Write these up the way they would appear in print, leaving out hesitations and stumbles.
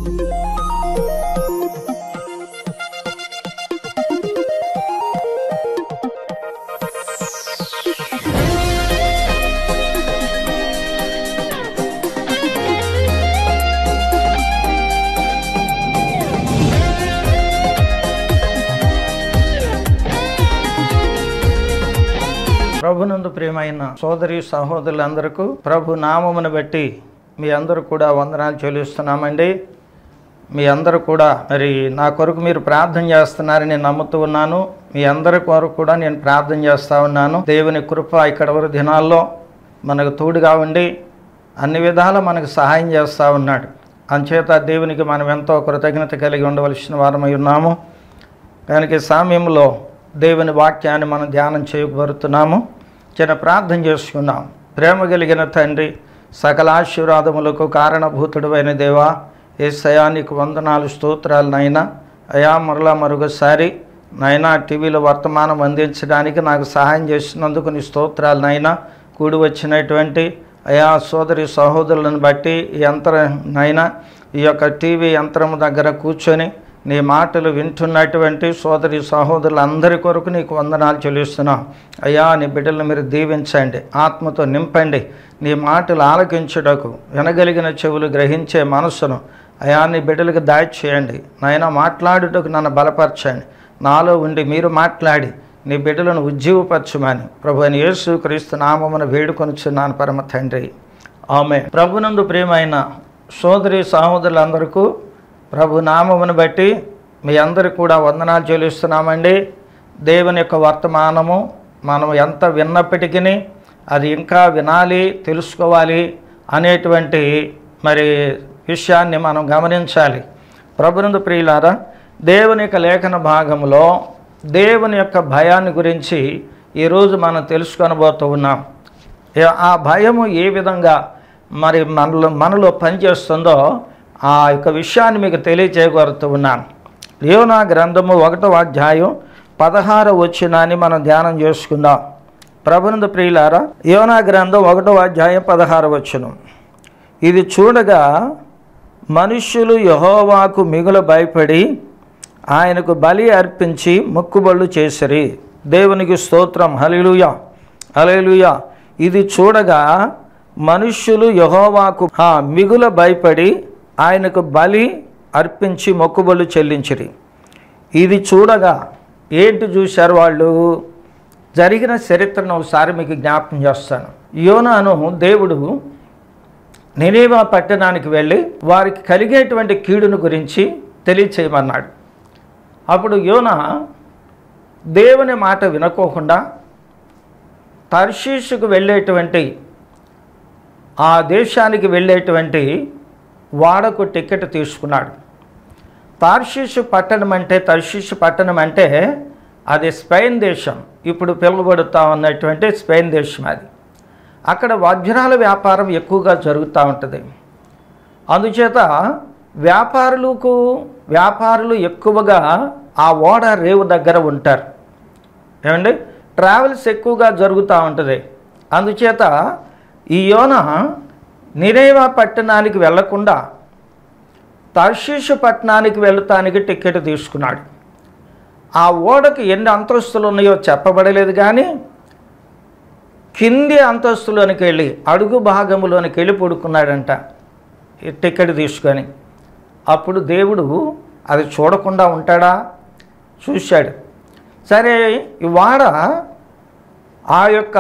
ప్రభునందు ప్రియమైన సోదరి సహోదరులందరికీ ప్రభు నామమును బట్టి మీ అందరూ కూడా వందనాలు చెల్లిస్తున్నామండి. మీ అందరూ కూడా మరి నా కొరకు మీరు ప్రార్థన చేస్తున్నారని నేను నమ్ముతూ ఉన్నాను. మీ అందరి కొరకు కూడా నేను ప్రార్థన చేస్తూ ఉన్నాను. దేవుని కృప ఇక్కడ వరకు దినాల్లో మనకు తోడుగా ఉండి అన్ని విధాలా మనకు సహాయం చేస్తూ ఉన్నాడు. అంచేత దేవునికి మనం ఎంతో కృతజ్ఞత కలిగి ఉండవలసిన వారమై ఉన్నాము. కనుక ఈ సమయంలో దేవుని వాక్యాన్ని మనం ధ్యానం చేయబడుతున్నాము. చిన్న ప్రార్థన చేసుకున్నాం. ప్రేమ కలిగిన తండ్రి, సకల ఆశీర్వాదములకు కారణభూతుడు అయిన దేవా, యేసయ్యా నీకు వందనాలు స్తోత్రాలు నాయనా. అయా మరొకసారి నాయనా టీవీలో వర్తమానం అందించడానికి నాకు సహాయం చేసినందుకు నీ స్తోత్రాలు నాయనా. కూడి వచ్చినటువంటి అయా సోదరి సహోదరులను బట్టి ఈ నాయనా ఈ యొక్క టీవీ యంత్రం దగ్గర కూర్చొని నీ మాటలు వింటున్నటువంటి సోదరి సహోదరులందరి కొరకు నీకు వందనాలు చెల్లిస్తున్నాం. అయ్యా నీ బిడ్డలను మీరు దీవించండి, ఆత్మతో నింపండి. నీ మాటలు ఆలకించుటకు వినగలిగిన చెవులు గ్రహించే మనస్సును అయా నీ బిడ్డలకు దాచేయండి. నాయన మాట్లాడుటకు నన్ను బలపరచండి. నాలో ఉండి మీరు మాట్లాడి నీ బిడ్డలను ఉజ్జీవపరచుమని ప్రభు అయిన యేసు క్రీస్తు నామమున వేడుకొనుచున్నాను పరమ తండ్రి, ఆమేన్. ప్రభునందు ప్రియమైన సోదరి సహోదరులందరికీ ప్రభు నామమును బట్టి మీ అందరికీ కూడా వందనాలు చెల్లిస్తున్నామండి. దేవుని యొక్క వర్తమానము మనం ఎంత విన్నప్పటికీ అది ఇంకా వినాలి, తెలుసుకోవాలి అనేటువంటి మరి విషయాన్ని మనం గమనించాలి. ప్రభునందు ప్రియులారా, దేవుని యొక్క లేఖన భాగంలో దేవుని యొక్క భయాన్ని గురించి ఈరోజు మనం తెలుసుకొనబోతూ ఉన్నాం. ఆ భయము ఏ విధంగా మరి మనలో పనిచేస్తుందో ఆ యొక్క విషయాన్ని మీకు తెలియజేయగలుగుతూ ఉన్నాను. యోనా గ్రంథము 1వ అధ్యాయం 16వ వచనాన్ని మనం ధ్యానం చేసుకుందాం. ప్రభునందు ప్రియులారా, యోనా గ్రంథం 1వ అధ్యాయం 16వ వచనం. ఇది చూడగా మనుష్యులు యెహోవాకు మిగులు భయపడి ఆయనకు బలి అర్పించి మొక్కుబళ్ళు చేసిరి. దేవునికి స్తోత్రం, హల్లెలూయా హల్లెలూయా. ఇది చూడగా మనుష్యులు యెహోవాకు మిగులు భయపడి ఆయనకు బలి అర్పించి మొక్కుబళ్ళు చెల్లించిరి. ఇది చూడగా ఏంటి చూశారు వాళ్ళు? జరిగిన చరిత్రను ఒకసారి మీకు జ్ఞాపకం చేస్తాను. యోనాను దేవుడు నినీవే పట్టణానికి వెళ్ళి వారికి కలిగేటువంటి కీడును గురించి తెలియచేయమన్నాడు. అప్పుడు యోనా దేవుని మాట వినుకోకుండా తర్షీషుకు వెళ్ళేటువంటి ఆ దేశానికి వెళ్ళేటువంటి వాడకు టికెట్ తీసుకున్నాడు. తర్షీషు పట్టణం అంటే అది స్పెయిన్ దేశం, ఇప్పుడు పిలువబడుతూ ఉన్నటువంటి స్పెయిన్ దేశం. అది అక్కడ వజ్రాల వ్యాపారం ఎక్కువగా జరుగుతూ ఉంటుంది. అందుచేత వ్యాపారులు ఎక్కువగా ఆ ఓడ రేవు దగ్గర ఉంటారు. ఏమండి, ట్రావెల్స్ ఎక్కువగా జరుగుతూ ఉంటుంది. అందుచేత ఈ యోనా నినీవే పట్టణానికి వెళ్లకుండా తర్షీషు పట్టణానికి వెళతానికి టికెట్ తీసుకున్నాడు. ఆ ఓడకు ఎన్ని అంతస్తులు ఉన్నాయో చెప్పబడలేదు, కానీ కింది అంతస్తులోనికి వెళ్ళి అడుగు భాగంలోనికి వెళ్ళి పడుకున్నాడంట ఈ టికెట్ తీసుకొని. అప్పుడు దేవుడు అది చూడకుండా ఉంటాడా? చూశాడు. సరే, ఈ వాడ ఆ యొక్క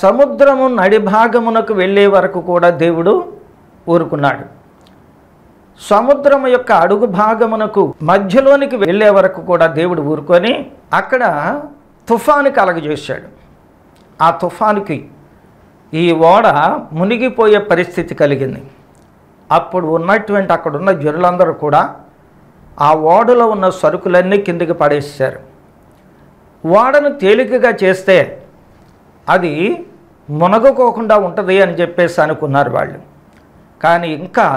సముద్రము నడిభాగమునకు వెళ్ళే వరకు కూడా దేవుడు ఊరుకున్నాడు. సముద్రము యొక్క అడుగు భాగమునకు మధ్యలోనికి వెళ్ళే వరకు కూడా దేవుడు ఊరుకొని అక్కడ తుఫాను కలగజేశాడు. ఆ తుఫానుకి ఈ ఓడ మునిగిపోయే పరిస్థితి కలిగింది. అప్పుడు అక్కడున్న జనులందరూ కూడా ఆ ఓడలో ఉన్న సరుకులన్నీ కిందికి పడేశారు. ఓడను తేలికగా చేస్తే అది మునగకోకుండా ఉంటుంది అని చెప్పేసి అనుకున్నారు వాళ్ళు. కానీ ఇంకా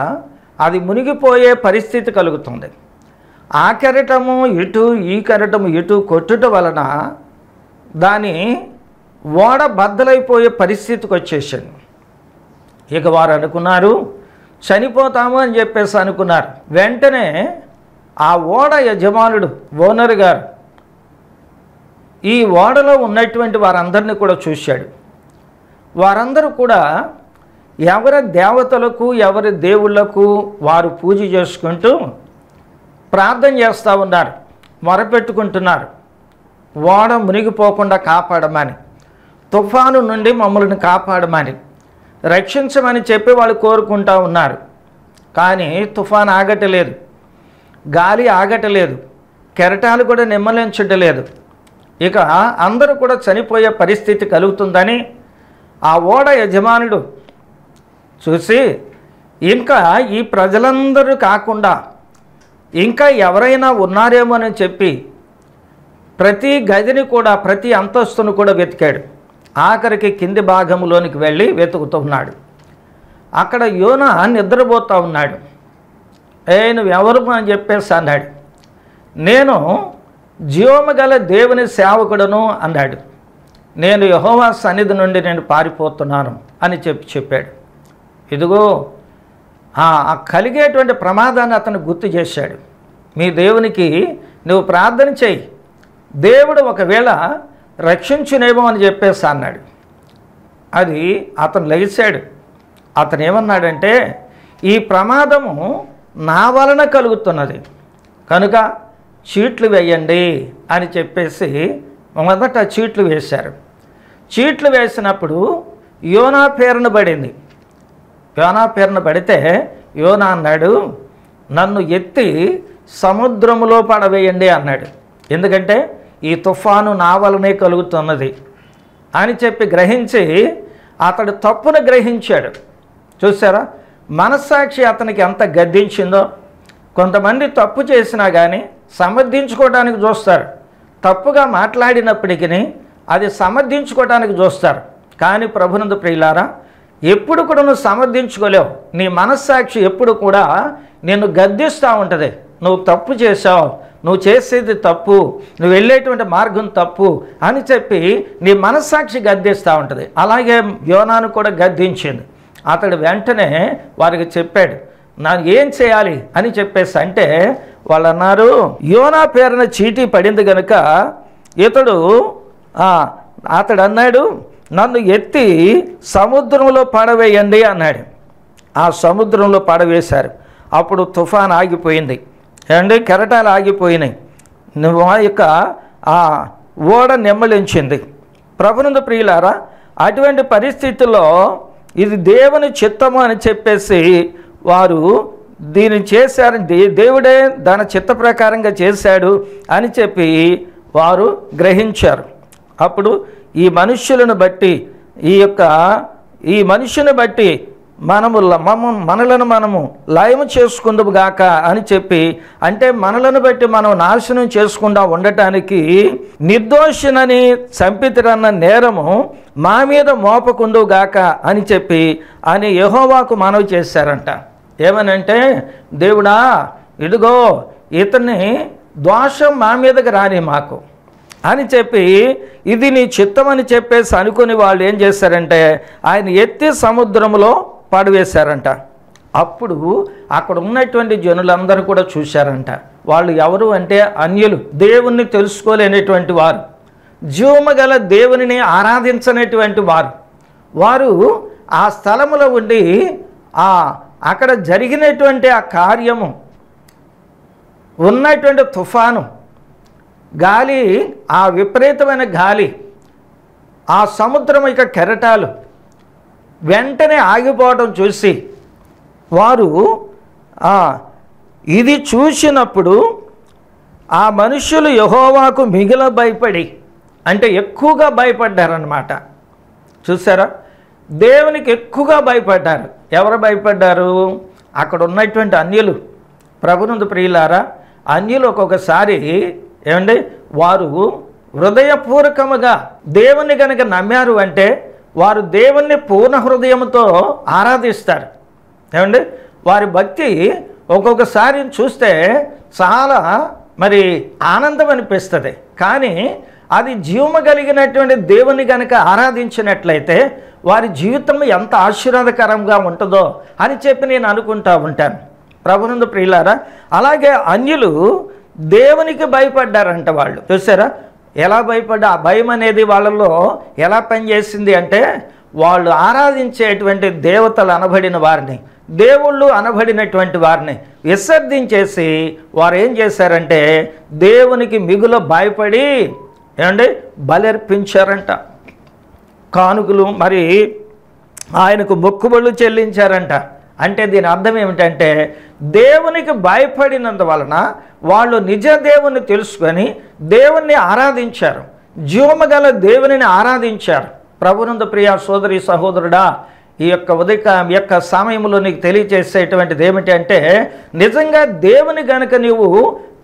అది మునిగిపోయే పరిస్థితి కలుగుతుంది. ఆ కెరటము ఇటు, ఈ కెరటము ఇటు కొట్టుట వలన దాని ఓడ బద్దలైపోయే పరిస్థితికి వచ్చేసింది. ఇక వారు అనుకున్నారు, చనిపోతాము అని చెప్పేసి అనుకున్నారు. వెంటనే ఆ ఓడ యజమానుడు, ఓనర్ గారు, ఈ ఓడలో ఉన్నటువంటి వారందరినీ కూడా చూశాడు. వారందరూ కూడా ఎవరి దేవతలకు ఎవరి దేవుళ్లకు వారు పూజ చేసుకుంటూ ప్రార్థన చేస్తూ ఉన్నారు, మొరపెట్టుకుంటున్నారు. ఓడ మునిగిపోకుండా కాపాడమని, తుఫాను నుండి మమ్మల్ని కాపాడమని, రక్షించమని చెప్పి వాళ్ళు కోరుకుంటూ ఉన్నారు. కానీ తుఫాను ఆగటలేదు, గాలి ఆగటలేదు, కెరటాలు కూడా నిమ్మలించటలేదు. ఇక అందరూ కూడా చనిపోయే పరిస్థితి కలుగుతుందని ఆ ఓడ యజమానుడు చూసి, ఇంకా ఈ ప్రజలందరూ కాకుండా ఇంకా ఎవరైనా ఉన్నారేమో అని చెప్పి ప్రతి గదిని కూడా, ప్రతి అంతస్తును కూడా వెతికాడు. ఆఖరికి కింది భాగంలోనికి వెళ్ళి వెతుకుతున్నాడు. అక్కడ యోనా నిద్రపోతూ ఉన్నాడు. నువ్వెవరు అని చెప్పేసి అన్నాడు. నేను జీవము గల దేవుని సేవకుడును అన్నాడు. నేను యెహోవా సన్నిధి నుండి నేను పారిపోతున్నాను అని చెప్పాడు. ఇదిగో ఆ కలిగేటువంటి ప్రమాదాన్ని అతను గుర్తు చేశాడు. మీ దేవునికి నువ్వు ప్రార్థన చేయి, దేవుడు ఒకవేళ రక్షించునేమో అని చెప్పేసి అన్నాడు. అది అతను లెగిశాడు. అతను ఏమన్నాడంటే, ఈ ప్రమాదము నా వలన కలుగుతున్నది కనుక చీట్లు వేయండి అని చెప్పేసి మొదట చీట్లు వేశారు. చీట్లు వేసినప్పుడు యోనా పేరును పడింది. యోనా పేరును పడితే యోనా అన్నాడు, నన్ను ఎత్తి సముద్రములో పడవేయండి అన్నాడు. ఎందుకంటే ఈ తుఫాను నా వలనే కలుగుతున్నది అని చెప్పి గ్రహించి అతడు తప్పును గ్రహించాడు. చూసారా, మనస్సాక్షి అతనికి ఎంత గద్దించిందో. కొంతమంది తప్పు చేసినా కానీ సమర్థించుకోవడానికి చూస్తారు, తప్పుగా మాట్లాడినప్పటికీ అది సమర్థించుకోవడానికి చూస్తారు. కానీ ప్రభునందు ప్రియులారా, ఎప్పుడు కూడా నువ్వు సమర్థించుకోలేవు. నీ మనస్సాక్షి ఎప్పుడు కూడా నిన్ను గద్దిస్తూ ఉంటుంది. నువ్వు తప్పు చేసావు, నువ్వు చేసేది తప్పు, నువ్వు వెళ్ళేటువంటి మార్గం తప్పు అని చెప్పి నీ మనస్సాక్షి గద్దిస్తూ ఉంటుంది. అలాగే యోనాను కూడా గద్దించింది. అతడు వెంటనే వారికి చెప్పాడు, నాకు ఏం చేయాలి అని చెప్పేసి అంటే వాళ్ళు అన్నారు, యోనా పేరున చీటీ పడింది కనుక అతడు అన్నాడు, నన్ను ఎత్తి సముద్రంలో పడవేయండి అన్నాడు. ఆ సముద్రంలో పడవేశారు. అప్పుడు తుఫాన్ ఆగిపోయింది, కెరటాలు ఆగిపోయినాయి. ఆ యొక్క ఆ ఓడ నెమ్మలించింది. ప్రభునందు ప్రియులారా, అటువంటి పరిస్థితుల్లో ఇది దేవుని చిత్తము అని చెప్పేసి వారు దీన్ని చేశారు. దేవుడే దాని చిత్త ప్రకారంగా చేశాడు అని చెప్పి వారు గ్రహించారు. అప్పుడు ఈ మనుష్యులను బట్టి ఈ మనుష్యుని బట్టి మనలను మనము లయము చేసుకుందుము గాక అని చెప్పి, అంటే మనలను బట్టి మనం నాశనం చేసుకుండా ఉండటానికి నిర్దోషినని చంపితిరన్న నేరము మా మీద మోపకుందువు గాక అని చెప్పి అని యెహోవాకు మనవి చేశారంట. ఏమనంటే, దేవుడా ఇదిగో ఇతన్ని దోషం మా మీదకి రాని మాకు అని చెప్పి, ఇది నీ చిత్తమని చెప్పేసి అనుకుని వాళ్ళు ఏం చేశారంటే ఆయన ఎత్తి సముద్రంలో పడవేశారంట. అప్పుడు అక్కడ ఉన్నటువంటి జనులందరూ కూడా చూశారంట. వాళ్ళు ఎవరు అంటే అన్యులు, దేవుణ్ణి తెలుసుకోలేనటువంటి వారు, జీవము గల దేవునిని ఆరాధించనటువంటి వారు ఆ స్థలములో ఉండి అక్కడ జరిగినటువంటి ఆ కార్యము, ఉన్నటువంటి తుఫాను, గాలి, ఆ విపరీతమైన గాలి, ఆ సముద్రం ఇక కెరటాలు వెంటనే ఆగిపోవడం చూసి వారు ఇది చూసినప్పుడు ఆ మనుష్యులు యెహోవాకు మిగిల భయపడి, అంటే ఎక్కువగా భయపడ్డారన్నమాట. చూసారా, దేవునికి ఎక్కువగా భయపడ్డారు. ఎవరు భయపడ్డారు? అక్కడ ఉన్నటువంటి అన్యులు. ప్రభునందు ప్రియులారా, అన్యులు ఒక్కొక్కసారి వారు హృదయపూర్వకముగా దేవుణ్ణి కనుక నమ్మారు అంటే వారు దేవుణ్ణి పూర్ణ హృదయంతో ఆరాధిస్తారు. వారి భక్తి ఒక్కొక్కసారి చూస్తే చాలా ఆనందం అనిపిస్తుంది. కానీ అది జీవము కలిగినటువంటి దేవుని కనుక ఆరాధించినట్లయితే వారి జీవితం ఎంత ఆశీర్వాదకరంగా ఉంటుందో అని చెప్పి నేను అనుకుంటూ ఉంటాను. ప్రభునందు ప్రియులారా, అలాగే అన్యులు దేవునికి భయపడ్డారంట. వాళ్ళు చూసారా ఎలా భయపడ్డా? ఆ భయం అనేది వాళ్ళలో ఎలా పనిచేసింది అంటే, వాళ్ళు ఆరాధించేటువంటి దేవతలు అనబడిన వారిని, దేవుళ్ళు అనబడినటువంటి వారిని విసర్జించేసి వారు ఏం చేశారంటే దేవునికి మిగుల భయపడి ఏమండి బలర్పించారంట. కానుకలు మరి ఆయనకు మొక్కుబళ్ళు చెల్లించారంట. అంటే దీని అర్థం ఏమిటంటే, దేవునికి భయపడినందువలన వాళ్ళు నిజ దేవుని తెలుసుకొని దేవుణ్ణి ఆరాధించారు, జీవముగల దేవునిని ఆరాధించారు. ప్రభునందు ప్రియ సోదరి సహోదరుడా, ఈ యొక్క సమయంలో నీకు తెలియజేసేటువంటిది ఏమిటి అంటే, నిజంగా దేవుని గనక నీవు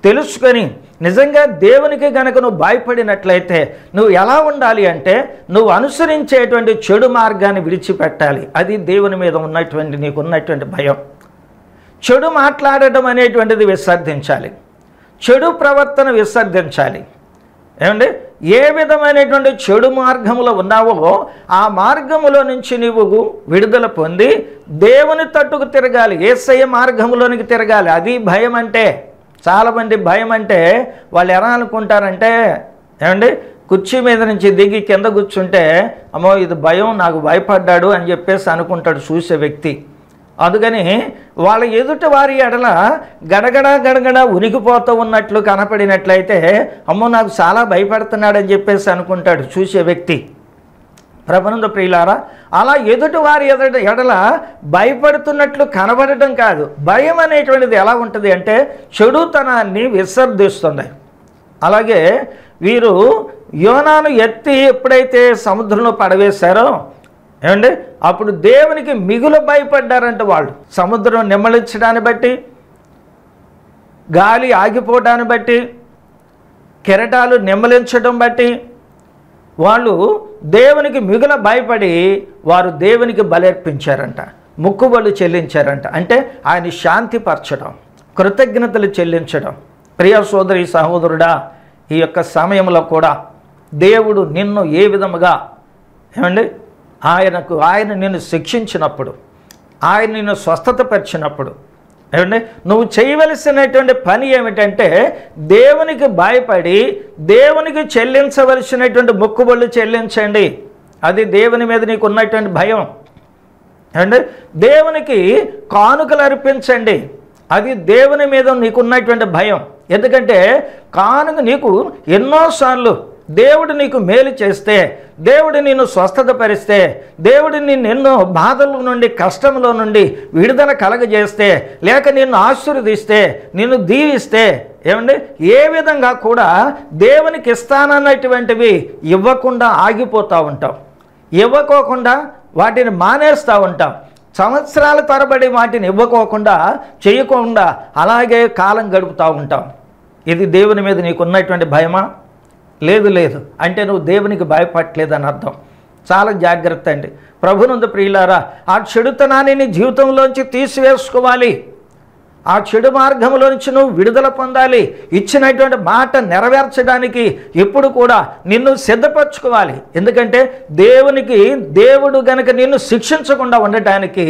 తెలుసుకొని నిజంగా దేవునికి గనక నువ్వు భయపడినట్లయితే నువ్వు ఎలా ఉండాలి అంటే, నువ్వు అనుసరించేటువంటి చెడు మార్గాన్ని విడిచిపెట్టాలి. అది దేవుని మీద ఉన్నటువంటి నీకు ఉన్నటువంటి భయం. చెడు మాట్లాడటం అనేటువంటిది విసర్జించాలి, చెడు ప్రవర్తన విసర్జించాలి. ఏమండి, ఏ విధమైనటువంటి చెడు మార్గంలో ఉన్నావో ఆ మార్గములో నుంచి నీవు విడుదల పొంది దేవుని తట్టుకు తిరగాలి, యేసయ్య మార్గంలోనికి తిరగాలి. అది భయం అంటే. చాలామంది భయం అంటే వాళ్ళు ఎలా అనుకుంటారంటే, ఏమండి, కుర్చీ మీద నుంచి దిగి కింద కూర్చుంటే అమ్మో ఇది భయం, నాకు భయపడ్డాడు అని చెప్పేసి అనుకుంటాడు చూసే వ్యక్తి. అందుకని వాళ్ళ ఎదుటి వారి ఎడల గడగడ ఉనికిపోతూ ఉన్నట్లు కనపడినట్లయితే అమ్మో నాకు చాలా భయపడుతున్నాడని చెప్పేసి అనుకుంటాడు చూసే వ్యక్తి. ప్రభునందు ప్రియులారా, అలా ఎదుటి వారి ఎడల భయపడుతున్నట్లు కనబడటం కాదు. భయం అనేటువంటిది ఎలా ఉంటుంది అంటే చెడుతనాన్ని విసర్జిస్తుంది. అలాగే వీరు యోనాను ఎత్తి ఎప్పుడైతే సముద్రంలో పడవేశారో ఏమండి, అప్పుడు దేవునికి మిగులు భయపడ్డారంట. వాళ్ళు సముద్రం నిమ్మలించడాన్ని బట్టి, గాలి ఆగిపోవడాన్ని బట్టి, కెరటాలు నిమ్మలించడం బట్టి వాళ్ళు దేవునికి మిగుల భయపడి వారు దేవునికి బలర్పించారంట, మొక్కుబళ్ళు చెల్లించారంట. అంటే ఆయన శాంతిపరచడం, కృతజ్ఞతలు చెల్లించడం. ప్రియ సోదరి సహోదరుడా, ఈ యొక్క సమయంలో కూడా దేవుడు నిన్ను ఏ విధముగా ఏమండి ఆయన నిన్ను శిక్షించినప్పుడు, ఆయన నిన్ను స్వస్థతపరిచినప్పుడు ఏమండి నువ్వు చేయవలసినటువంటి పని ఏమిటంటే దేవునికి భయపడి దేవునికి చెల్లించవలసినటువంటి మొక్కుబళ్ళు చెల్లించండి. అది దేవుని మీద నీకు ఉన్నటువంటి భయం. ఏమండి దేవునికి కానుకలు అర్పించండి. అది దేవుని మీద నీకున్నటువంటి భయం. ఎందుకంటే కానుక నీకు ఎన్నోసార్లు దేవుడు నీకు మేలు చేస్తే, దేవుడు నిన్ను స్వస్థతపరిస్తే, దేవుడు నిన్ను ఎన్నో బాధల నుండి కష్టంలో నుండి విడుదల కలగజేస్తే, లేక నిన్ను ఆశీర్వదిస్తే, నిన్ను దీవిస్తే ఏమండి ఏ విధంగా కూడా దేవునికి ఇస్తానన్నటువంటివి ఇవ్వకుండా ఆగిపోతూ ఉంటాం, ఇవ్వకోకుండా వాటిని మానేస్తూ ఉంటాం. సంవత్సరాల తరబడి వాటిని ఇవ్వకోకుండా చేయకుండా అలాగే కాలం గడుపుతూ ఉంటాం. ఇది దేవుని మీద నీకు ఉన్నటువంటి భయమా? లేదు లేదు అంటే నువ్వు దేవునికి భయపడలేదని అర్థం. చాలా జాగ్రత్త అండి. ప్రభునందు ప్రియులారా, ఆ చెడుతనాన్ని నీ జీవితంలోంచి తీసివేసుకోవాలి. ఆ చెడు మార్గంలో నుంచి నువ్వు విడుదల పొందాలి. ఇచ్చినటువంటి మాట నెరవేర్చడానికి ఎప్పుడు కూడా నిన్ను సిద్ధపరచుకోవాలి. ఎందుకంటే దేవుడు గనక నిన్ను శిక్షించకుండా ఉండటానికి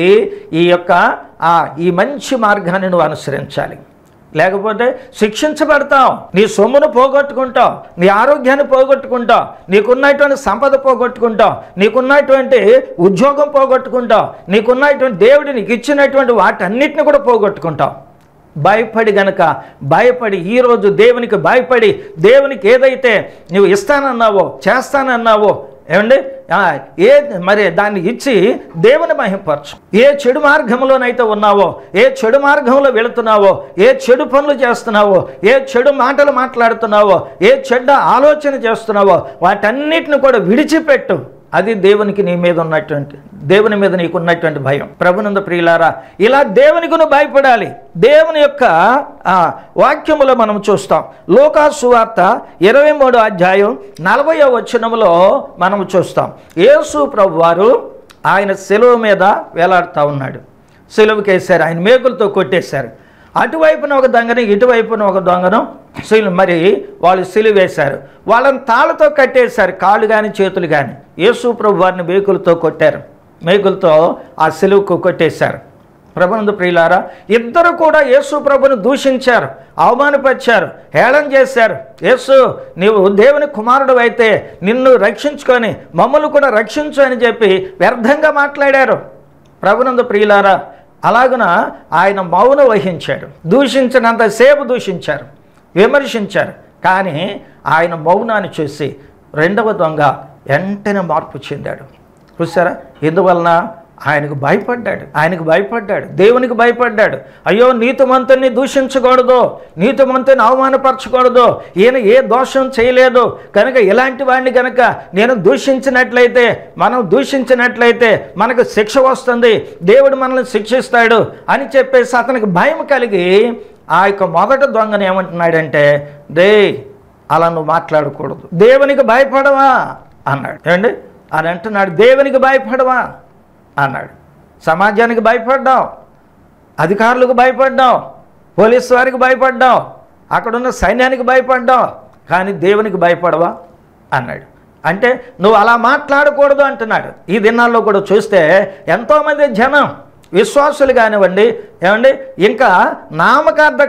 ఈ మంచి మార్గాన్ని నువ్వు అనుసరించాలి. లేకపోతే శిక్షించబడతావు, నీ సొమ్మును పోగొట్టుకుంటావు, నీ ఆరోగ్యాన్ని పోగొట్టుకుంటావు, నీకున్నటువంటి సంపద పోగొట్టుకుంటావు, నీకున్నటువంటి ఉద్యోగం పోగొట్టుకుంటావు, నీకున్నటువంటి దేవుడు నీకు ఇచ్చినటువంటి వాటన్నిటిని కూడా పోగొట్టుకుంటావు. భయపడి ఈరోజు దేవునికి భయపడి దేవునికి ఏదైతే నువ్వు ఇస్తానన్నావో చేస్తానన్నావో ఏమండి మరి దాన్ని ఇచ్చి దేవుని మహిమపరచు. ఏ చెడు మార్గంలోనైతే ఉన్నావో, ఏ చెడు మార్గంలో వెళుతున్నావో, ఏ చెడు పనులు చేస్తున్నావో, ఏ చెడు మాటలు మాట్లాడుతున్నావో, ఏ చెడ్డ ఆలోచన చేస్తున్నావో వాటన్నిటిని కూడా విడిచిపెట్టు. అది దేవునికి నీ మీద ఉన్నటువంటి దేవుని మీద నీకు ఉన్నటువంటి భయం. ప్రభునందు ప్రియులారా, ఇలా దేవునికి నువ్వు భయపడాలి. దేవుని యొక్క వాక్యములో మనం చూస్తాం. లూకా సువార్త 23వ అధ్యాయం 40వ వచనములో మనం చూస్తాం. యేసు ప్రభువారు ఆయన శిలువ మీద వేలాడుతూ ఉన్నాడు. శిలువకేశారు, ఆయన మేకులతో కొట్టేశారు. అటువైపున ఒక దొంగను, ఇటువైపున ఒక దొంగను మరి వాళ్ళు సిలువ వేశారు. వాళ్ళని తాళ్ళతో కట్టేశారు, కాళ్ళు కానీ చేతులు కానీ. యేసు ప్రభు వారిని మేకులతో కొట్టారు, మేకులతో ఆ సిలువకు కొట్టేశారు. ప్రభునందు ప్రియులారా, ఇద్దరు కూడా యేసు ప్రభుని దూషించారు, అవమానపరిచారు, హేళన చేశారు. యేసు, నీవు దేవుని కుమారుడు అయితే నిన్ను రక్షించుకొని మమ్మల్ని కూడా రక్షించు అని చెప్పి వ్యర్థంగా మాట్లాడారు. ప్రభునందు ప్రియులారా, అలాగున ఆయన మౌనం వహించాడు. దూషించినంతసేపు దూషించారు, విమర్శించారు. కానీ ఆయన మౌనాన్ని చూసి రెండవ దొంగ వెంటనే మార్పు చెందాడు. చూసారా? ఎందువలన? ఆయనకు భయపడ్డాడు, దేవునికి భయపడ్డాడు. అయ్యో, నీతిమంతుని దూషించకూడదు, నీతిమంతుని అవమానపరచకూడదు, ఈయన ఏ దోషం చేయలేదు కనుక ఇలాంటి వాడిని కనుక నేను దూషించినట్లయితే, మనం దూషించినట్లయితే మనకు శిక్ష వస్తుంది, దేవుడు మనల్ని శిక్షిస్తాడు అని చెప్పేసి అతనికి భయం కలిగి ఆ యొక్క మొదటి దొంగను ఏమంటున్నాడంటే, అలా నువ్వు మాట్లాడకూడదు, దేవునికి భయపడవా అన్నాడు. ఏమండి? అని అంటున్నాడు, దేవునికి భయపడవా అన్నాడు. సమాజానికి భయపడ్డావు, అధికారులకు భయపడ్డావు, పోలీసు వారికి భయపడ్డావు, అక్కడున్న సైన్యానికి భయపడ్డావు, కానీ దేవునికి భయపడవా అన్నాడు. అంటే నువ్వు అలా మాట్లాడకూడదు అంటున్నాడు. ఈ దినాల్లో కూడా చూస్తే ఎంతోమంది జనం, విశ్వాసులు కానివ్వండి, ఏమండి, ఇంకా నామకార్థ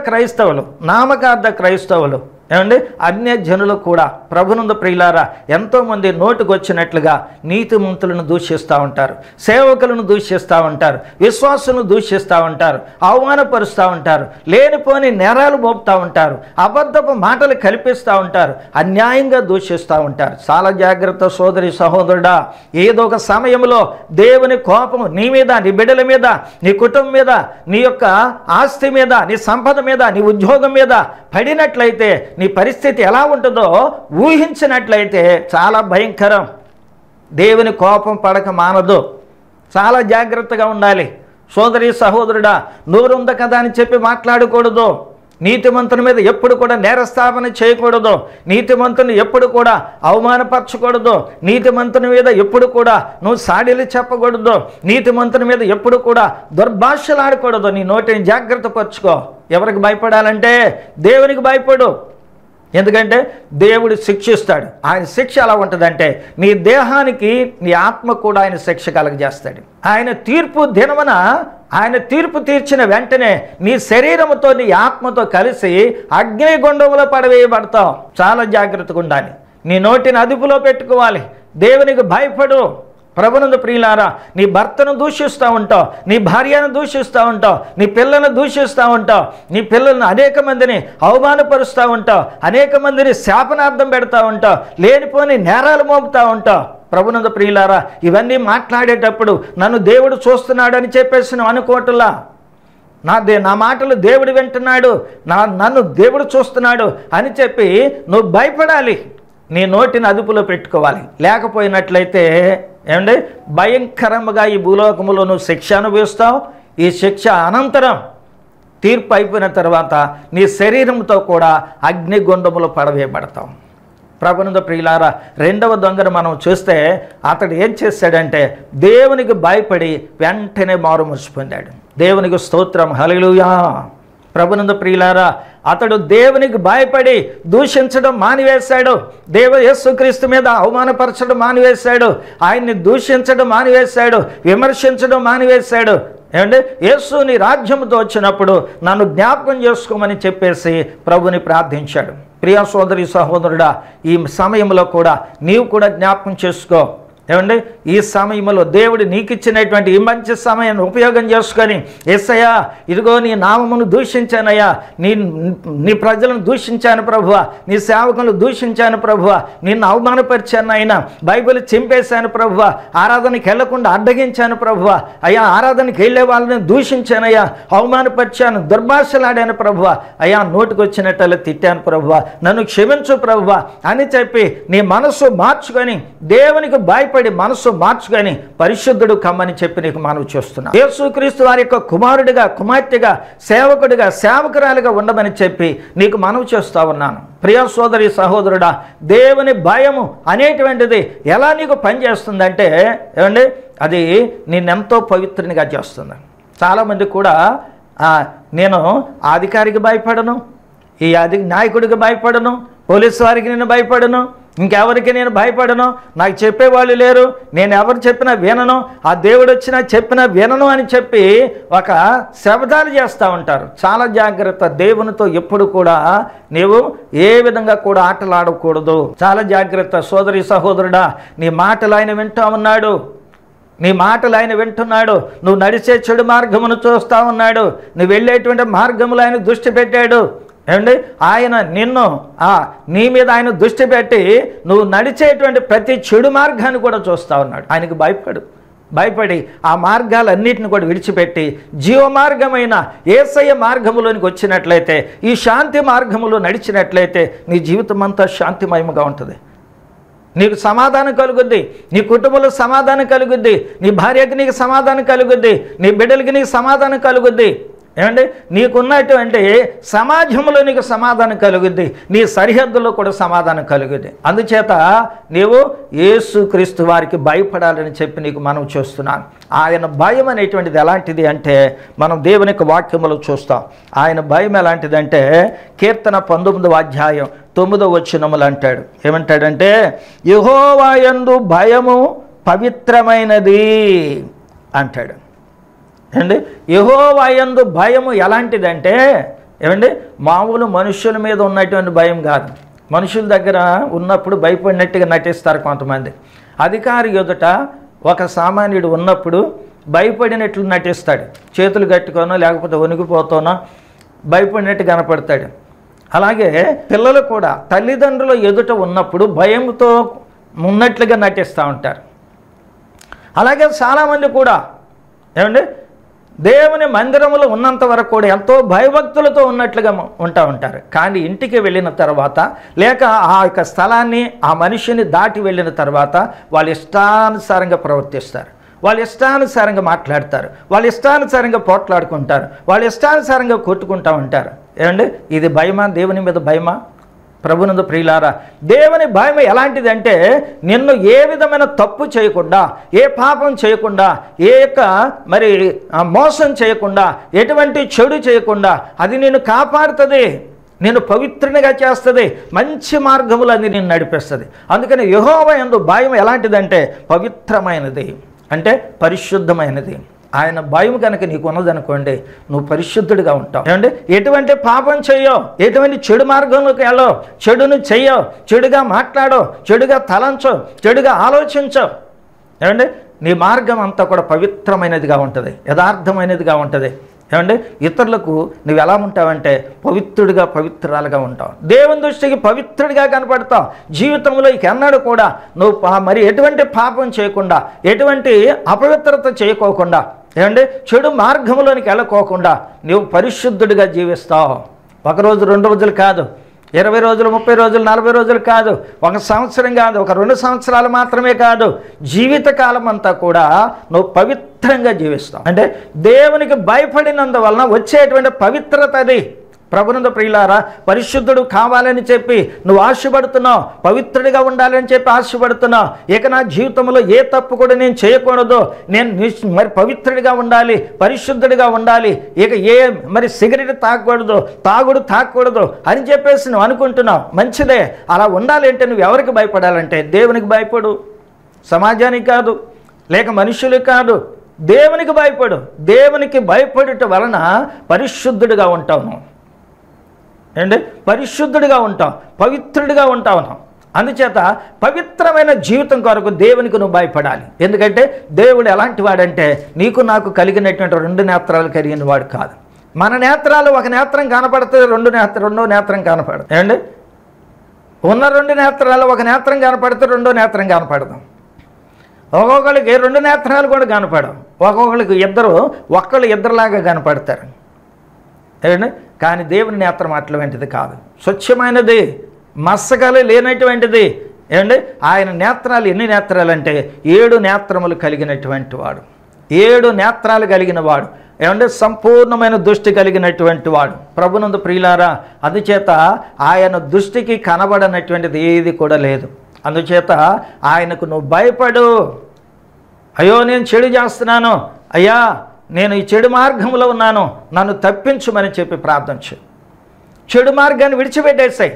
క్రైస్తవులు ఏమండి, అన్య జనులు కూడా ప్రభునందు ప్రియులారా ఎంతోమంది నోటుకు వచ్చినట్లుగా నీతిమంతులను దూషిస్తూ ఉంటారు, సేవకులను దూషిస్తూ ఉంటారు, విశ్వాసులను దూషిస్తూ ఉంటారు, అవమానపరుస్తూ ఉంటారు, లేనిపోని నేరాలు మోపుతూ ఉంటారు, అబద్ధపు మాటలు కల్పిస్తూ ఉంటారు, అన్యాయంగా దూషిస్తూ ఉంటారు. చాలా జాగ్రత్త సోదరి సహోదరుడా. ఏదో ఒక సమయంలో దేవుని కోపం నీ మీద, నీ బిడ్డల మీద, నీ కుటుంబం మీద, నీ యొక్క ఆస్తి మీద, నీ సంపద మీద, నీ ఉద్యోగం మీద పడినట్లయితే నీ పరిస్థితి ఎలా ఉంటుందో ఊహించినట్లయితే చాలా భయంకరం. దేవుని కోపం పడక మానదు. చాలా జాగ్రత్తగా ఉండాలి సోదరి సహోదరుడా. నోరుంద కదా అని చెప్పి మాట్లాడకూడదు. నీతిమంతుని మీద ఎప్పుడు కూడా నేరస్థాపన చేయకూడదు. నీతిమంతుని ఎప్పుడు కూడా అవమానపరచకూడదు. నీతిమంతుని మీద ఎప్పుడు కూడా నువ్వు సాడీలు చెప్పకూడదు. నీతిమంతుని మీద ఎప్పుడు కూడా దుర్భాషలాడకూడదు. నీ నోటిని జాగ్రత్త పరచుకో. ఎవరికి భయపడాలంటే దేవునికి భయపడు. ఎందుకంటే దేవుడు శిక్షిస్తాడు. ఆయన శిక్ష ఎలా ఉంటుందంటే నీ దేహానికి, నీ ఆత్మ కూడా ఆయన శిక్ష కలగజేస్తాడు. ఆయన తీర్పు దినమున, ఆయన తీర్పు తీర్చిన వెంటనే నీ శరీరముతో, నీ ఆత్మతో కలిసి అగ్నిగుండంలో పడవేయబడతావు. చాలా జాగ్రత్తగా ఉండాలి. నీ నోటిని అదుపులో పెట్టుకోవాలి. దేవునికి భయపడు. ప్రభునందు ప్రియులారా, నీ భర్తను దూషిస్తూ ఉంటావు, నీ భార్యను దూషిస్తూ ఉంటావు, నీ పిల్లలను దూషిస్తూ ఉంటావు, నీ పిల్లలను అనేక మందిని అవమానపరుస్తూ ఉంటావు, అనేక మందిని శాపనార్థం పెడతా ఉంటావు, లేనిపోని నేరాలు మోపుతూ ఉంటావు. ప్రభునందు ప్రియులారా, ఇవన్నీ మాట్లాడేటప్పుడు నన్ను దేవుడు చూస్తున్నాడని చెప్పేసి నువ్వు అనుకోవట్లా. నా మాటలు దేవుడు వింటున్నాడు, నన్ను దేవుడు చూస్తున్నాడు అని చెప్పి నువ్వు భయపడాలి. నీ నోటిని అదుపులో పెట్టుకోవాలి. లేకపోయినట్లయితే ఏమండి, భయంకరంగా ఈ భూలోకములో నువ్వు శిక్ష అనుభవిస్తావు. ఈ శిక్ష అనంతరం తీర్పు అయిపోయిన తర్వాత నీ శరీరంతో కూడా అగ్నిగుండములో పడవేయబడతావు. ప్రభునందు ప్రియులారా, రెండవ దొంగను మనం చూస్తే అతడు ఏం చేశాడంటే దేవునికి భయపడి వెంటనే మారుమనసు పొందాడు. దేవునికి స్తోత్రం, హల్లెలూయా. ప్రభునందు ప్రియులారా, అతడు దేవునికి భయపడి దూషించడం మానివేశాడు. యేసుక్రీస్తు మీద అవమానపరచడం మానివేశాడు. ఆయన్ని దూషించడం మానివేశాడు. విమర్శించడం మానివేశాడు. ఏమంటే యేసు నీ రాజ్యంతో వచ్చినప్పుడు నన్ను జ్ఞాపకం చేసుకోమని చెప్పేసి ప్రభుని ప్రార్థించాడు. ప్రియ సోదరి సహోదరుడా, ఈ సమయంలో కూడా నీవు కూడా జ్ఞాపకం చేసుకో. ఏమండి, ఈ సమయంలో దేవుడు నీకు ఇచ్చినటువంటి ఈ మంచి సమయాన్ని ఉపయోగం చేసుకొని, యేసయ్యా ఇదిగో నీ నామమును దూషించానయ్యా, నీ ప్రజలను దూషించాను ప్రభువా, నీ సేవకులను దూషించాను ప్రభువా, నిన్ను అవమానపరిచాను అయినా, బైబిల్ చింపేశాను ప్రభువా, ఆరాధనకి వెళ్లకుండా అడ్డగించాను ప్రభువా, అయ్యా ఆరాధనకి వెళ్ళే వాళ్ళని దూషించానయ్యా, అవమానపరిచాను, దుర్భాషలాడాను ప్రభువా, అయ్యా నోటికి వచ్చినట్టు తిట్టాను ప్రభువా, నన్ను క్షమించు ప్రభువా అని చెప్పి నీ మనసు మార్చుకొని, దేవునికి భయపడి మనసు మార్చుకొని పరిశుద్ధుడు కమ్మని చెప్పి నీకు మనవి చేస్తున్నా. యేసుక్రీస్తు వారి యొక్క కుమారుడిగా, కుమార్తెగా, సేవకుడిగా, సేవకురాలిగా ఉండమని చెప్పి నీకు మనవి చేస్తా ఉన్నాను. ప్రియ సోదరి సహోదరుడా, దేవుని భయము అనేటువంటిది ఎలా నీకు పనిచేస్తుందంటే ఏమండి, అది నిన్నెంతో పవిత్రునిగా చేస్తుంది. చాలామంది కూడా నేను అధికారికి భయపడను, ఈ నాయకుడికి భయపడను, పోలీసు వారికి నేను భయపడను, ఇంకెవరికి నేను భయపడను, నాకు చెప్పేవాళ్ళు లేరు, నేను ఎవరు చెప్పినా వినను, ఆ దేవుడు వచ్చినా చెప్పినా వినను అని చెప్పి ఒక శబ్దాలు చేస్తూ ఉంటారు. చాలా జాగ్రత్త. దేవునితో ఎప్పుడు కూడా నీవు ఏ విధంగా కూడా ఆటలాడకూడదు. చాలా జాగ్రత్త. సోదరి సహోదరుడా, నీ మాటలు ఆయన వింటూ ఉన్నాడు, నీ మాటలు ఆయన వింటున్నాడు. నువ్వు నడిచే చెడు మార్గమును చూస్తూ ఉన్నాడు. నువ్వు వెళ్ళేటువంటి మార్గములు ఆయన దృష్టి పెట్టాడు. ఏమండి, ఆయన నిన్ను నీ మీద ఆయన దృష్టి పెట్టి నువ్వు నడిచేటువంటి ప్రతి చెడు మార్గాన్ని కూడా చూస్తూ ఉన్నాడు. ఆయనకు భయపడి ఆ మార్గాలన్నిటిని కూడా విడిచిపెట్టి జీవ మార్గమైన యేసయ్య మార్గములోనికి వచ్చినట్లయితే, ఈ శాంతి మార్గములో నడిచినట్లయితే నీ జీవితం అంతా శాంతిమయముగా ఉంటుంది. నీకు సమాధానం కలుగుద్ది, నీ కుటుంబంలో సమాధానం కలుగుద్ది, నీ భార్యకి నీకు సమాధానం కలుగుద్ది, నీ బిడ్డలకి నీకు సమాధానం కలుగుద్ది. ఏమండి, నీకున్నటువంటి సమాజంలో నీకు సమాధానం కలుగుద్ది, నీ సరిహద్దులో కూడా సమాధానం కలుగుద్ది. అందుచేత నీవు యేసుక్రీస్తు వారికి భయపడాలని చెప్పి నీకు మనం చూస్తున్నాను. ఆయన భయం అనేటువంటిది ఎలాంటిది అంటే మనం దేవుని యొక్క వాక్యములో చూస్తాం. ఆయన భయం ఎలాంటిదంటే కీర్తన 19వ అధ్యాయం 9వ వచనములు అంటాడు. ఏమంటాడంటే, యెహోవా యందు భయము పవిత్రమైనది అంటాడు. ఏమండి, యెహోవా యందు భయము ఎలాంటిదంటే, ఏమండి, మామూలు మనుషుల మీద ఉన్నటువంటి భయం కాదు. మనుషుల దగ్గర ఉన్నప్పుడు భయపడినట్టుగా నటిస్తారు కొంతమంది. అధికారి ఎదుట ఒక సామాన్యుడు ఉన్నప్పుడు భయపడినట్లు నటిస్తాడు. చేతులు కట్టుకోనో లేకపోతే వణికిపోతానో భయపడినట్టు కనపడతాడు. అలాగే పిల్లలు కూడా తల్లిదండ్రుల ఎదుట ఉన్నప్పుడు భయంతో ఉన్నట్లుగా నటిస్తూ ఉంటారు. అలాగే చాలామంది కూడా ఏమండి దేవుని మందిరములో ఉన్నంత వరకు కూడా ఎంతో భయభక్తులతో ఉన్నట్లుగా ఉంటూ ఉంటారు. కానీ ఇంటికి వెళ్ళిన తర్వాత లేక ఆ యొక్క స్థలాన్ని ఆ మనిషిని దాటి వెళ్ళిన తర్వాత వాళ్ళు ఇష్టానుసారంగా ప్రవర్తిస్తారు, వాళ్ళు ఇష్టానుసారంగా మాట్లాడతారు, వాళ్ళు ఇష్టానుసారంగా పోట్లాడుకుంటారు, వాళ్ళు ఇష్టానుసారంగా కొట్టుకుంటూ ఉంటారు. ఏమండి, ఇది భయమా? దేవుని మీద భయమా? ప్రభునందు ప్రియులారా, దేవుని భయం ఎలాంటిదంటే నిన్ను ఏ విధమైన తప్పు చేయకుండా, ఏ పాపం చేయకుండా, ఏ యొక్క మరి మోసం చేయకుండా, ఎటువంటి చెడు చేయకుండా అది నిన్ను కాపాడుతుంది, నేను పవిత్రునిగా చేస్తుంది, మంచి మార్గములు అది నేను నడిపిస్తుంది. అందుకని యెహోవా యందు భయం ఎలాంటిదంటే పవిత్రమైనది, అంటే పరిశుద్ధమైనది. ఆయన భయం కనుక నీకు ఉన్నదనుకోండి, నువ్వు పరిశుద్ధుడిగా ఉంటావు. ఏమంటే ఎటువంటి పాపం చెయ్యవు, ఎటువంటి చెడు మార్గంలోకి వెళ్ళవు, చెడును చెయ్యవు, చెడుగా మాట్లాడవు, చెడుగా తలంచవు, చెడుగా ఆలోచించవు. ఏమంటే నీ మార్గం అంతా కూడా పవిత్రమైనదిగా ఉంటుంది, యథార్థమైనదిగా ఉంటుంది. ఏమంటే ఇతరులకు నువ్వు ఎలా ఉంటావంటే పవిత్రుడిగా, పవిత్రాలుగా ఉంటావు. దేవుని దృష్టికి పవిత్రుడిగా కనపడతావు. జీవితంలో ఎన్నడూ కూడా నువ్వు మరి ఎటువంటి పాపం చేయకుండా, ఎటువంటి అపవిత్రత చేయకోకుండా, ఏమంటే చెడు మార్గంలోనికి వెళ్ళకోకుండా నువ్వు పరిశుద్ధుడిగా జీవిస్తావు. ఒకరోజు 2 రోజులు కాదు, 20 రోజులు, 30 రోజులు, 40 రోజులు కాదు, 1 సంవత్సరం కాదు, 2 సంవత్సరాలు మాత్రమే కాదు, జీవితకాలం అంతా కూడా నువ్వు పవిత్రంగా జీవిస్తావు. అంటే దేవునికి భయపడినందువలన వచ్చేటువంటి పవిత్రత అది. ప్రభునందు ప్రియులారా, పరిశుద్ధుడు కావాలని చెప్పి నువ్వు ఆశపడుతున్నావు, పవిత్రుడిగా ఉండాలని చెప్పి ఆశపడుతున్నావు. ఇక నా జీవితంలో ఏ తప్పు కూడా నేను చేయకూడదు, నేను మరి పవిత్రుడిగా ఉండాలి, పరిశుద్ధుడిగా ఉండాలి, ఇక మరి సిగరెట్ తాగకూడదు, తాగకూడదు అని చెప్పేసి నువ్వు అనుకుంటున్నావు. మంచిదే, అలా ఉండాలి. అంటే నువ్వు ఎవరికి భయపడాలంటే దేవునికి భయపడు, సమాజానికి కాదు, లేక మనుషులకు కాదు, దేవునికి భయపడు. దేవునికి భయపడుట వలన పరిశుద్ధుడిగా ఉంటావు. ఏంటి, పరిశుద్ధుడిగా ఉంటావు, పవిత్రుడిగా ఉంటావు. అందుచేత పవిత్రమైన జీవితం కొరకు దేవునికి నువ్వు భయపడాలి. ఎందుకంటే దేవుడు ఎలాంటి వాడంటే నీకు నాకు కలిగినటువంటి 2 నేత్రాలు కలిగిన వాడు కాదు. మన నేత్రాలు ఒక నేత్రం కనపడుతుంది, రెండో నేత్రం కనపడదు. ఏమండి, ఉన్న 2 నేత్రాలు ఒక నేత్రం కనపడితే రెండో నేత్రం కనపడదు. ఒక్కొక్కరికి 2 నేత్రాలు కూడా కనపడవు. ఒక్కొక్కరికి ఒక్కళ్ళు ఇద్దరులాగా కనపడతారు. ఏమండి, కానీ దేవుని నేత్రం అటువంటిది కాదు, స్వచ్ఛమైనది, మస్సకాలు లేనటువంటిది. ఏమండి, ఆయన నేత్రాలు ఎన్ని నేత్రాలు అంటే 7 నేత్రములు కలిగినటువంటి వాడు, 7 నేత్రాలు కలిగిన వాడు. ఏమంటే సంపూర్ణమైన దృష్టి కలిగినటువంటి వాడు. ప్రభునందు ప్రియులారా, అందుచేత ఆయన దృష్టికి కనబడనటువంటిది ఏది కూడా లేదు. అందుచేత ఆయనకు నువ్వు భయపడు. అయ్యో నేను చెడు చేస్తున్నాను, అయ్యా నేను ఈ చెడు మార్గంలో ఉన్నాను, నన్ను తప్పించుమని చెప్పి ప్రార్థించు. చెడు మార్గాన్ని విడిచిపెట్టేసాయి,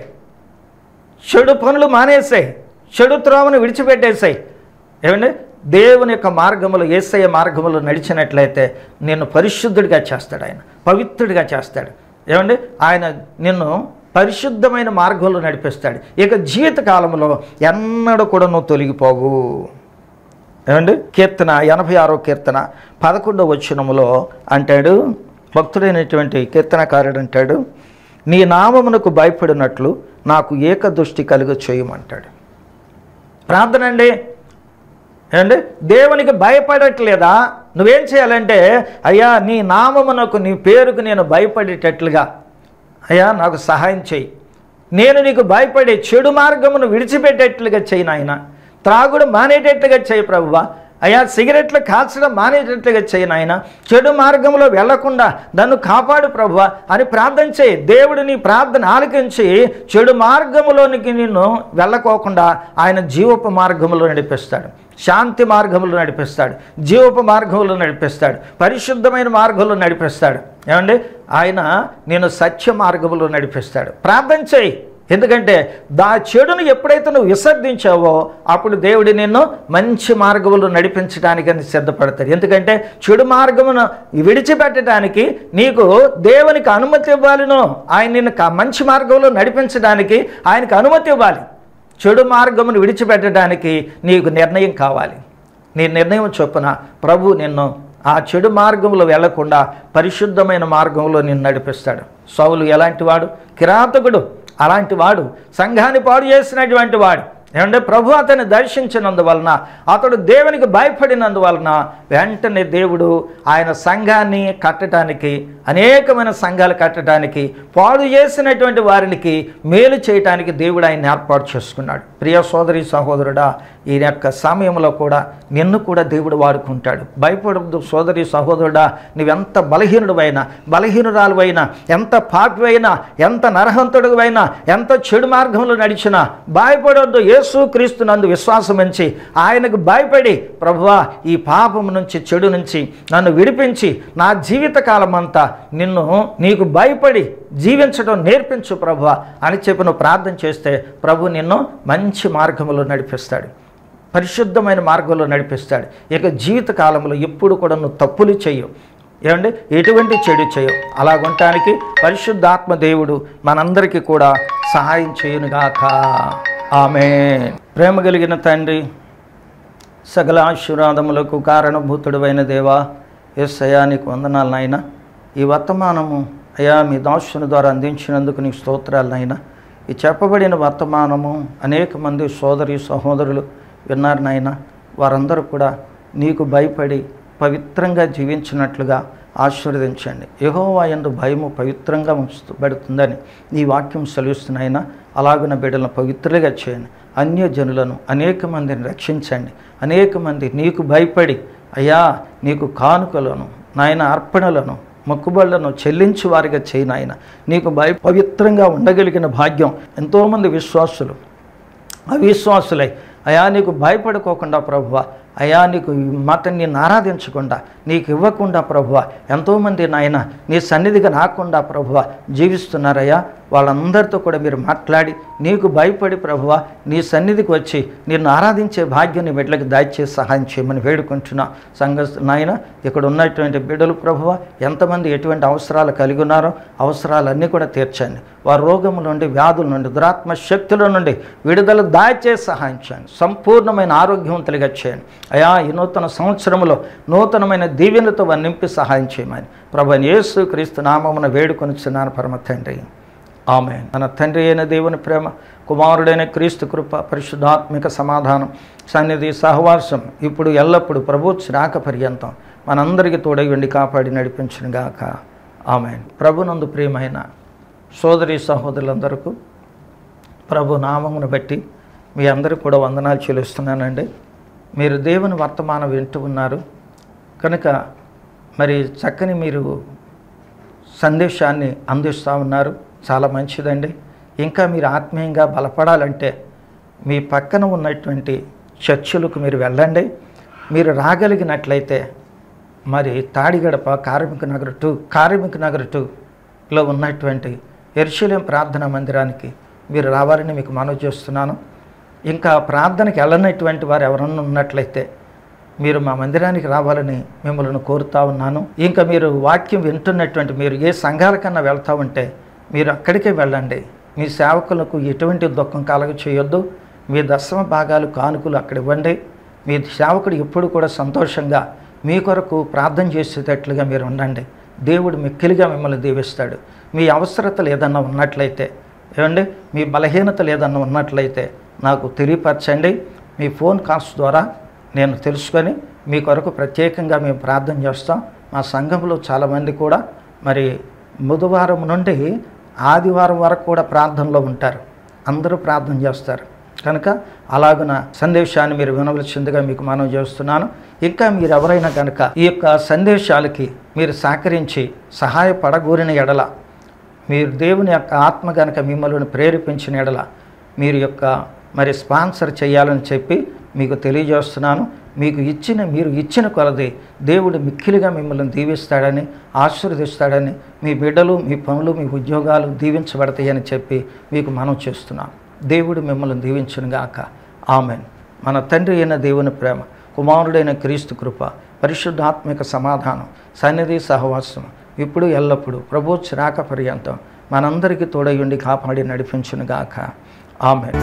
చెడు పనులు మానేసాయి, చెడు త్రోవను విడిచిపెట్టేసాయి. ఏమండి, దేవుని యొక్క మార్గములు, యేసయ్య మార్గములు నడిచినట్లయితే నిన్ను పరిశుద్ధుడిగా చేస్తాడు, ఆయన పవిత్రుడిగా చేస్తాడు. ఏమండి, ఆయన నిన్ను పరిశుద్ధమైన మార్గంలో నడిపిస్తాడు. ఇక జీవితకాలంలో ఎన్నడూ కూడా నువ్వు తొలగిపోవు. ఏమండి, కీర్తన 86వ కీర్తన 11వ వచనములో అంటాడు, భక్తుడైనటువంటి కీర్తనకారుడు అంటాడు, నీ నామమునకు భయపడినట్లు నాకు ఏకదృష్టి కలుగ చేయమంటాడు. ప్రార్థన అండి. ఏమండి, దేవునికి భయపడట్లేదా? నువ్వేం చేయాలంటే, అయ్యా నీ నామమునకు, నీ పేరుకు నేను భయపడేటట్లుగా అయ్యా నాకు సహాయం చేయి. నేను నీకు భయపడే చెడు మార్గమును విడిచిపెట్టేట్లుగా చేయి నాయన. త్రాగుడు మానేటట్లుగా చేయి ప్రభువా. అయ్యా సిగరెట్లు కాల్చడం మానేటట్లుగా చేయి నాయన. చెడు మార్గంలో వెళ్లకుండా నన్ను కాపాడు ప్రభువా అని ప్రార్థన చేయి. దేవుడు నీ ప్రార్థన ఆలకించి చెడు మార్గములోనికి నిన్ను వెళ్ళకోకుండా ఆయన జీవపు మార్గములో నడిపిస్తాడు, శాంతి మార్గములు నడిపిస్తాడు, జీవపు మార్గములు నడిపిస్తాడు, పరిశుద్ధమైన మార్గంలో నడిపిస్తాడు. ఏమండి, ఆయన నేను సత్య మార్గములో నడిపిస్తాడు. ప్రార్థన చేయి. ఎందుకంటే చెడును ఎప్పుడైతే నువ్వు విసర్జించావో అప్పుడు దేవుడు నిన్ను మంచి మార్గములు నడిపించడానికి సిద్ధపడతాడు. ఎందుకంటే చెడు మార్గమును విడిచిపెట్టడానికి నీకు దేవునికి అనుమతి ఇవ్వాలను. ఆయన నిన్ను మంచి మార్గంలో నడిపించడానికి ఆయనకు అనుమతి ఇవ్వాలి. చెడు మార్గమును విడిచిపెట్టడానికి నీకు నిర్ణయం కావాలి. నీ నిర్ణయం చొప్పున ప్రభు నిన్ను ఆ చెడు మార్గంలో వెళ్లకుండా పరిశుద్ధమైన మార్గంలో నిన్ను నడిపిస్తాడు. సౌలు ఎలాంటి వాడు? కిరాతకుడు. అలాంటి వాడు సంఘాన్ని పాడు చేసినటువంటి వాడు. ఏమంటే ప్రభు అతన్ని దర్శించినందువలన, అతడు దేవునికి భయపడినందువలన వెంటనే దేవుడు ఆయన సంఘాన్ని కట్టడానికి, అనేకమైన సంఘాలు కట్టడానికి, పాడు చేసినటువంటి వారికి మేలు చేయటానికి దేవుడు ఆయన ఏర్పాటు చేసుకున్నాడు. ప్రియ సోదరి సహోదరుడా, ఈ యొక్క సమయంలో కూడా నిన్ను కూడా దేవుడు వాడుకుంటాడు. భయపడద్దు సోదరి సహోదరుడా. నువ్వెంత బలహీనురాలువైనా, ఎంత పాపివైనా, ఎంత నరహంతుడివైనా, ఎంత చెడు మార్గంలో నడిచినా భయపడొద్దు. యేసు క్రీస్తు నందు విశ్వాసం ఉంచి ఆయనకు భయపడి, ప్రభువా ఈ పాపం నుంచి, చెడు నుంచి నన్ను విడిపించి నా జీవితకాలం అంతా నీకు భయపడి జీవించడం నేర్పించు ప్రభువా అని చెప్పి నువ్వు ప్రార్థన చేస్తే ప్రభు నిన్ను మంచి మార్గంలో నడిపిస్తాడు, పరిశుద్ధమైన మార్గంలో నడిపిస్తాడు. ఇక జీవితకాలంలో ఎప్పుడు కూడా నువ్వు తప్పులు చేయవు. ఏమండి, ఎటువంటి చెడు చేయవు. అలాగుంటానికి పరిశుద్ధాత్మ దేవుడు మనందరికీ కూడా సహాయం చేయునుగాక. ఆమేన్. ప్రేమ కలిగిన తండ్రి, సకల ఆశీర్వాదములకు కారణభూతుడైన దేవా, యేసయ్యా నీకు వందనాలు నాయన. ఈ వర్తమానము అయ్యా మీ దాసుని ద్వారా అందించినందుకు నీకు స్తోత్రాలు నాయన. ఈ చెప్పబడిన వర్తమానము అనేక మంది సోదరి సహోదరులు విన్నారు నాయన. వారందరూ కూడా నీకు భయపడి పవిత్రంగా జీవించినట్లుగా ఆశీర్వదించండి. యెహోవా యందు భయము పవిత్రంగా ఉంచబడుతుందని నీ వాక్యం సెలవిస్తున్నాయన. అలాగున బిడ్డలను పవిత్రులుగా చేయండి. అన్యజనులను అనేక మందిని రక్షించండి. అనేక మంది నీకు భయపడి అయ్యా నీకు కానుకలను నాయన, అర్పణలను, మొక్కుబళ్లను చెల్లించి వారిగా చేయి నాయన. నీకు పవిత్రంగా ఉండగలిగిన భాగ్యం ఎంతోమంది విశ్వాసులు అవిశ్వాసులై అయా నీకు భయపడుకోకుండా ప్రభువా, అయా నీకు నిన్ను ఆరాధించకుండా, నీకు ఇవ్వకుండా ప్రభువా ఎంతోమంది నాయన నీ సన్నిధిగా రాకుండా ప్రభువా జీవిస్తున్నారయ్యా. వాళ్ళందరితో కూడా మీరు మాట్లాడి నీకు భయపడి ప్రభువా నీ సన్నిధికి వచ్చి నిన్ను ఆరాధించే భాగ్యాన్ని బిడ్డలకు దయచేసి సహాయం చేయమని వేడుకుంటున్నా. నాయన ఇక్కడ ఉన్నటువంటి బిడ్డలు ప్రభువా ఎంతమంది ఎటువంటి అవసరాలు కలిగి ఉన్నారో అవసరాలన్నీ కూడా తీర్చండి. వారి రోగముల నుండి, వ్యాధుల నుండి, దురాత్మ శక్తుల నుండి విడుదల దయచేసి సహాయం చేయండి. సంపూర్ణమైన ఆరోగ్యవంతులుగా చేయండి అయా. ఈ నూతన సంవత్సరంలో నూతనమైన దీవెనలతో వారిని నింపి సహాయం చేయమని ప్రభువైన యేసు క్రీస్తు నామమున వేడుకొనిచున్నాను పరమ తండ్రి. ఆమేన్. మన తండ్రి అయిన దేవుని ప్రేమ, కుమారుడైన క్రీస్తు కృప, పరిశుద్ధాత్మిక సమాధానం, సన్నిధి, సహవాసం ఇప్పుడు ఎల్లప్పుడూ ప్రభు శ్రాక పర్యంతం మనందరికీ తోడై ఉండి కాపాడి నడిపించునుగాక. ఆమేన్. ప్రభునందు ప్రియమైన సోదరి సహోదరులందరికీ ప్రభు నామమును బట్టి మీ అందరికీ కూడా వందనాలు చెల్లిస్తున్నానండి. మీరు దేవుని వర్తమానం వింటూ ఉన్నారు కనుక మరి చక్కని మీరు సందేశాన్ని అందిస్తూ ఉన్నారు. చాలా మంచిదండి. ఇంకా మీరు ఆత్మీయంగా బలపడాలంటే మీ పక్కన ఉన్నటువంటి చర్చిలకు మీరు వెళ్ళండి. మీరు రాగలిగినట్లయితే మరి తాడిగడప కార్మిక నగర్ 2లో ఉన్నటువంటి యెరూషలేము ప్రార్థనా మందిరానికి మీరు రావాలని మీకు మనవి చేస్తున్నాను. ఇంకా ప్రార్థనకి వెళ్ళనటువంటి వారు ఎవరన్నా ఉన్నట్లయితే మీరు మా మందిరానికి రావాలని మిమ్మల్ని కోరుతా ఉన్నాను. ఇంకా మీరు వాక్యం వింటున్నటువంటి మీరు ఏ సంఘాలకన్నా వెళ్తూ ఉంటే మీరు అక్కడికే వెళ్ళండి. మీ సేవకులకు ఎటువంటి దుఃఖం కలగ చేయొద్దు. మీ దశమ భాగాలు కానుకలు అక్కడ ఇవ్వండి. మీ సేవకుడు ఎప్పుడు కూడా సంతోషంగా మీ కొరకు ప్రార్థన చేసేటట్లుగా మీరు ఉండండి. దేవుడు మిక్కిలిగా మిమ్మల్ని దీవిస్తాడు. మీ అవసరతలు ఏదన్నా ఉన్నట్లయితే ఏమండి, మీ బలహీనతలు ఏదన్నా ఉన్నట్లయితే నాకు తెలియపరచండి. మీ ఫోన్ కాల్స్ ద్వారా నేను తెలుసుకొని మీ కొరకు ప్రత్యేకంగా మేము ప్రార్థన చేస్తాం. మా సంఘంలో చాలామంది కూడా మరి బుధవారం నుండి ఆదివారం వరకు కూడా ప్రార్థనలో ఉంటారు. అందరూ ప్రార్థన చేస్తారు కనుక అలాగున సందేశాన్ని మీరు వినవలసిందిగా మీకు మనవి చేస్తున్నాను. ఇంకా మీరు ఎవరైనా కనుక ఈ యొక్క సందేశాలకి మీరు సహకరించి సహాయపడగోరిన ఎడల, మీరు దేవుని యొక్క ఆత్మ కనుక మిమ్మల్ని ప్రేరేపించిన ఎడల మీరు యొక్క మరి స్పాన్సర్ చేయాలని చెప్పి మీకు తెలియజేస్తున్నాను. మీరు ఇచ్చిన కొలది దేవుడు మిక్కిలిగా మిమ్మల్ని దీవిస్తాడని, ఆశీర్వదిస్తాడని, మీ బిడ్డలు, మీ పనులు, మీ ఉద్యోగాలు దీవించబడతాయని చెప్పి మీకు మనవి చేస్తున్నాను. దేవుడు మిమ్మల్ని దీవించునుగాక. ఆమెన్. మన తండ్రి అయిన దేవుని ప్రేమ, కుమారుడైన క్రీస్తు కృప, పరిశుద్ధాత్మిక సమాధానం, సన్నిధి సహవాసం ఇప్పుడు ఎల్లప్పుడూ ప్రభువు రాక పర్యంతం మనందరికీ తోడయుండి కాపాడి నడిపించునుగాక. ఆమెన్.